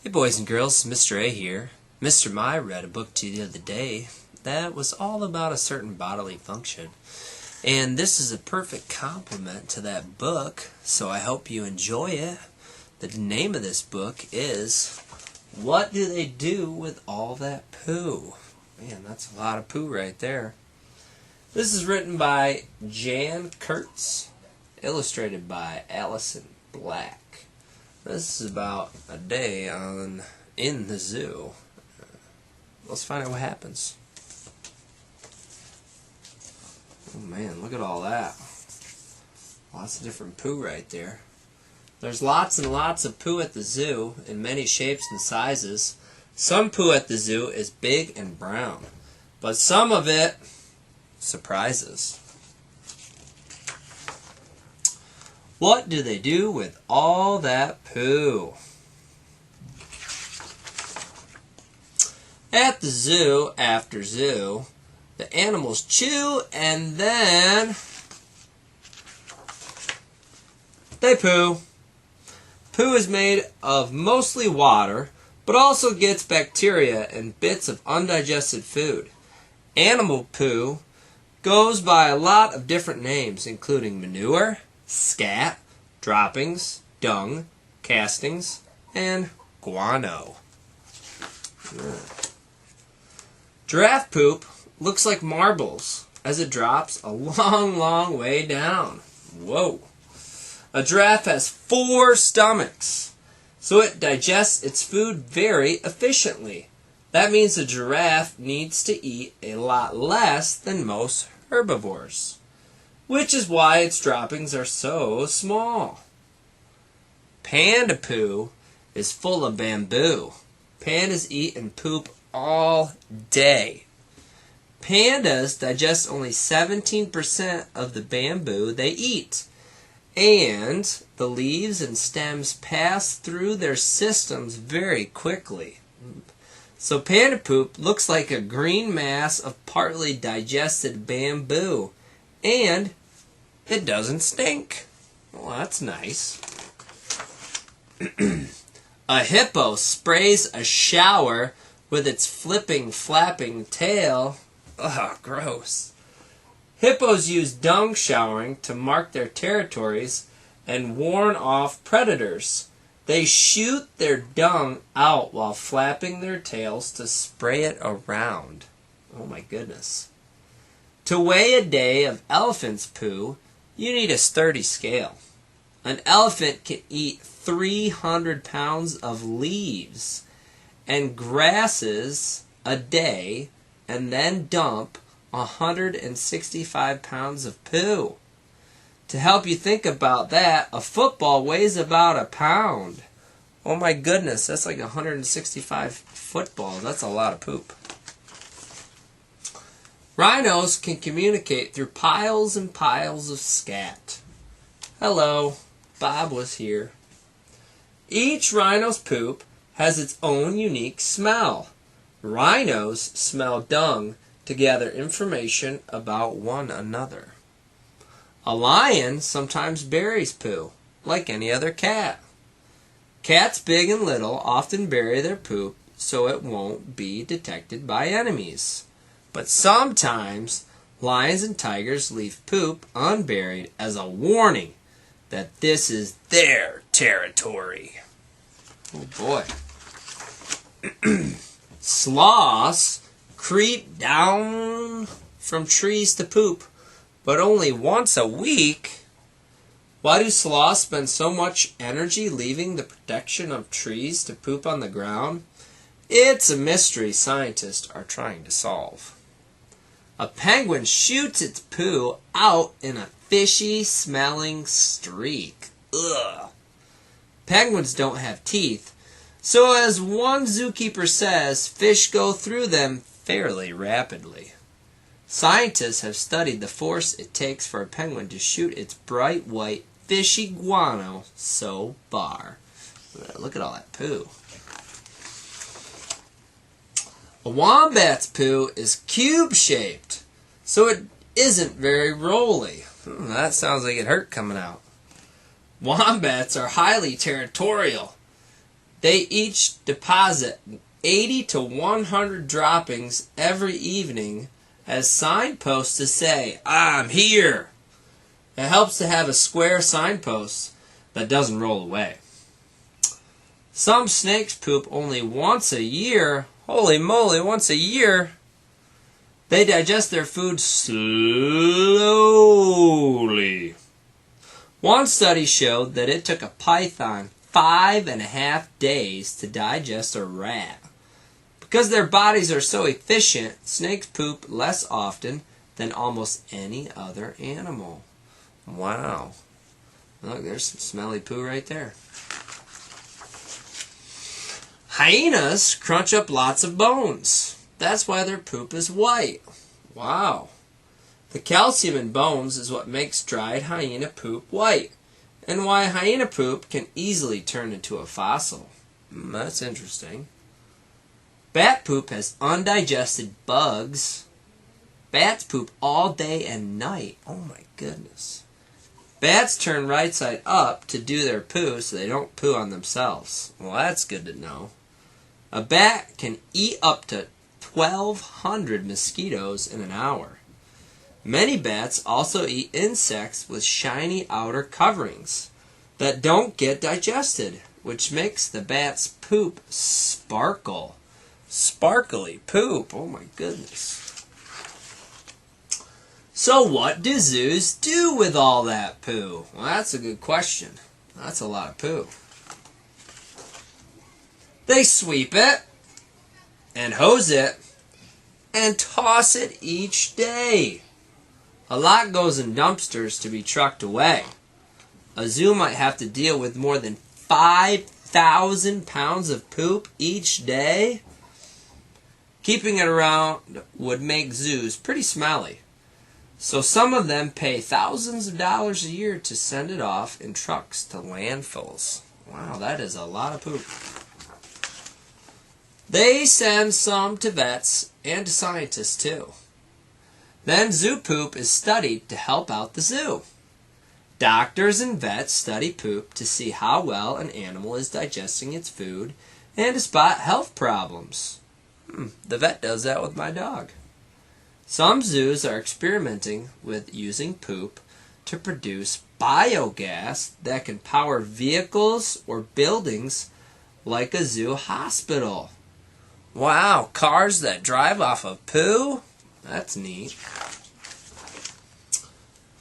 Hey boys and girls, Mr. A here. Mr. My read a book to you the other day that was all about a certain bodily function. And this is a perfect complement to that book, so I hope you enjoy it. The name of this book is What Do They Do With All That Poo? Man, that's a lot of poo right there. This is written by Jan Kurtz, illustrated by Allison Black. This is about a day in the zoo. Let's find out what happens. Oh man, look at all that. Lots of different poo right there. There's lots and lots of poo at the zoo in many shapes and sizes. Some poo at the zoo is big and brown, but some of it surprises. What do they do with all that poo? At the zoo, after zoo, the animals chew and then they poo. Poo is made of mostly water, but also gets bacteria and bits of undigested food. Animal poo goes by a lot of different names, including manure, scat, droppings, dung, castings, and guano. Giraffe poop looks like marbles as it drops a long, long way down. Whoa. A giraffe has 4 stomachs, so it digests its food very efficiently. That means a giraffe needs to eat a lot less than most herbivores, which is why its droppings are so small. Panda poo is full of bamboo. Pandas eat and poop all day. Pandas digest only 17% of the bamboo they eat, and the leaves and stems pass through their systems very quickly. So panda poop looks like a green mass of partly digested bamboo, and it doesn't stink. Well, that's nice. A hippo sprays a shower with its flapping tail. Ugh, gross. Hippos use dung showering to mark their territories and warn off predators. They shoot their dung out while flapping their tails to spray it around. Oh my goodness. To weigh a day of elephant's poo, you need a sturdy scale. An elephant can eat 300 pounds of leaves and grasses a day and then dump 165 pounds of poo. To help you think about that, a football weighs about a pound. Oh my goodness, that's like 165 footballs. That's a lot of poop. Rhinos can communicate through piles and piles of scat. Hello, Bob was here. Each rhino's poop has its own unique smell. Rhinos smell dung to gather information about one another. A lion sometimes buries poo, like any other cat. Cats big and little often bury their poop so it won't be detected by enemies. But sometimes lions and tigers leave poop unburied as a warning that this is their territory. Oh boy. Sloths creep down from trees to poop, but only once a week. Why do sloths spend so much energy leaving the protection of trees to poop on the ground? It's a mystery scientists are trying to solve. A penguin shoots its poo out in a fishy-smelling streak. Ugh. Penguins don't have teeth, so as one zookeeper says, fish go through them fairly rapidly. Scientists have studied the force it takes for a penguin to shoot its bright white fishy guano so far. Look at all that poo. A wombat's poo is cube-shaped, so it isn't very rolly. That sounds like it hurt coming out. Wombats are highly territorial. They each deposit 80 to 100 droppings every evening as signposts to say, "I'm here." It helps to have a square signpost that doesn't roll away. Some snakes poop only once a year. Holy moly, once a year. They digest their food slowly. One study showed that it took a python 5.5 days to digest a rat. Because their bodies are so efficient, snakes poop less often than almost any other animal. Wow. Look, there's some smelly poo right there. Hyenas crunch up lots of bones. That's why their poop is white. Wow. The calcium in bones is what makes dried hyena poop white, and why hyena poop can easily turn into a fossil. That's interesting. Bat poop has undigested bugs. Bats poop all day and night. Oh my goodness. Bats turn right side up to do their poo so they don't poo on themselves. Well, that's good to know. A bat can eat up to 1,200 mosquitoes in an hour. Many bats also eat insects with shiny outer coverings that don't get digested, which makes the bat's poop sparkle. Sparkly poop. Oh my goodness. So what do zoos do with all that poo? Well, that's a good question. That's a lot of poo. They sweep it and hose it and toss it each day. A lot goes in dumpsters to be trucked away. A zoo might have to deal with more than 5,000 pounds of poop each day. Keeping it around would make zoos pretty smelly. So some of them pay thousands of dollars a year to send it off in trucks to landfills. Wow, that is a lot of poop. They send some to vets and to scientists too. Then zoo poop is studied to help out the zoo. Doctors and vets study poop to see how well an animal is digesting its food and to spot health problems. The vet does that with my dog. Some zoos are experimenting with using poop to produce biogas that can power vehicles or buildings like a zoo hospital. Wow, cars that drive off of poo? That's neat.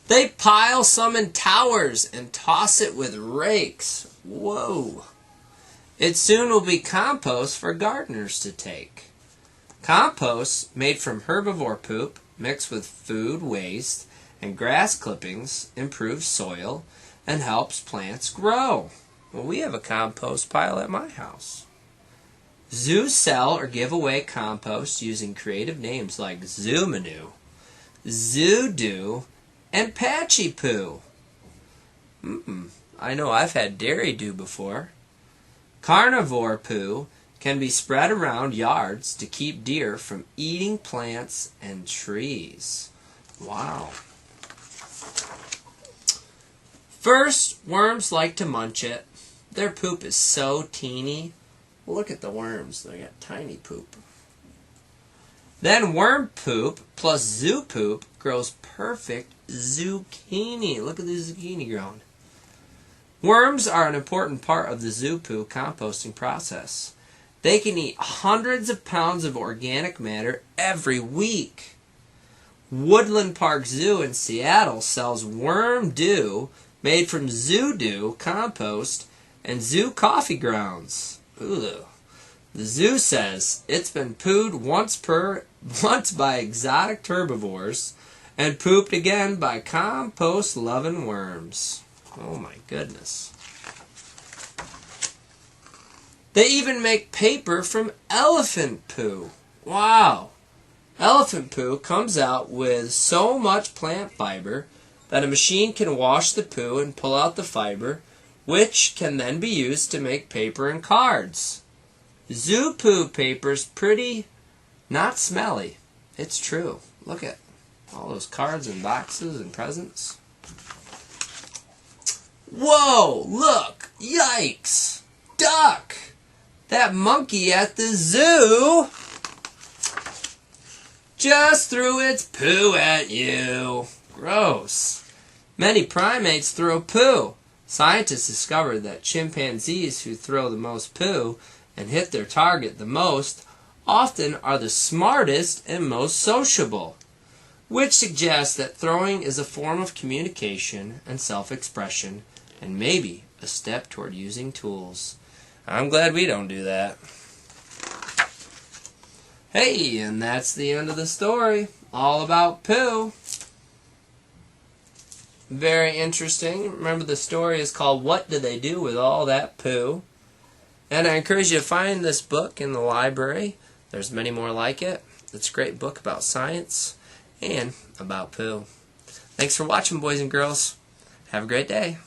They pile some in towers and toss it with rakes. Whoa. It soon will be compost for gardeners to take. Compost made from herbivore poop mixed with food waste and grass clippings improves soil and helps plants grow. Well, we have a compost pile at my house. Zoos sell or give away compost using creative names like Zoo-Manoo, Zoo-Doo, and Patchy Poo. I know I've had Dairy Doo before. Carnivore poo can be spread around yards to keep deer from eating plants and trees. Wow. First, worms like to munch it. Their poop is so teeny. Look at the worms. They got tiny poop. Then worm poop plus zoo poop grows perfect zucchini. Look at the zucchini growing. Worms are an important part of the zoo poo composting process. They can eat hundreds of pounds of organic matter every week. Woodland Park Zoo in Seattle sells worm dew made from zoo dew compost and zoo coffee grounds. Ooh. The zoo says it's been pooed once by exotic herbivores and pooped again by compost-loving worms. Oh my goodness. They even make paper from elephant poo. Wow. Elephant poo comes out with so much plant fiber that a machine can wash the poo and pull out the fiber, which can then be used to make paper and cards. Zoo poo paper's pretty, not smelly. It's true. Look at all those cards and boxes and presents. Whoa, look, yikes, duck. That monkey at the zoo just threw its poo at you. Gross. Many primates throw poo. Scientists discovered that chimpanzees who throw the most poo and hit their target the most often are the smartest and most sociable, which suggests that throwing is a form of communication and self-expression and maybe a step toward using tools. I'm glad we don't do that. Hey, and that's the end of the story. All about poo. Very interesting. Remember, the story is called What Do They Do With All That Poo? And I encourage you to find this book in the library. There's many more like it. It's a great book about science and about poo. Thanks for watching, boys and girls. Have a great day.